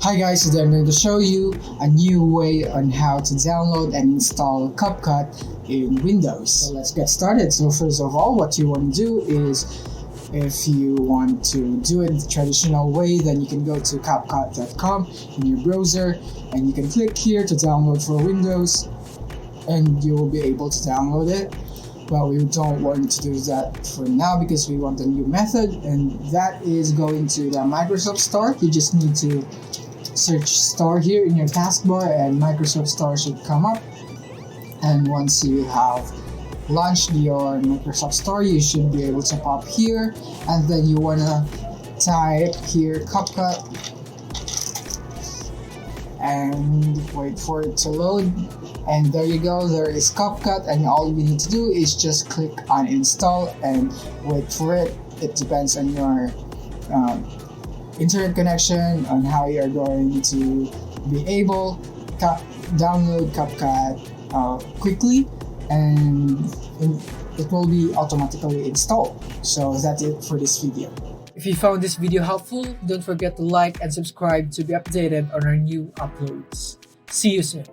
Hi guys, today I'm going to show you a new way on how to download and install CapCut in Windows. So let's get started. So first of all, what you want to do is, if you want to do it the traditional way, then you can go to CapCut.com in your browser and you can click here to download for Windows and you will be able to download it. But we don't want to do that for now because we want a new method, and that is going to the Microsoft Store. You just need to search Store here in your taskbar and Microsoft Store should come up. And once you have launched your Microsoft Store, you should be able to pop here, and then you want to type here CapCut and wait for it to load. And there you go, there is CapCut, and all you need to do is just click on install and wait for it. It depends on your internet connection, on how you're going to be able to download CapCut quickly, and it will be automatically installed. So that's it for this video. If you found this video helpful, don't forget to like and subscribe to be updated on our new uploads. See you soon.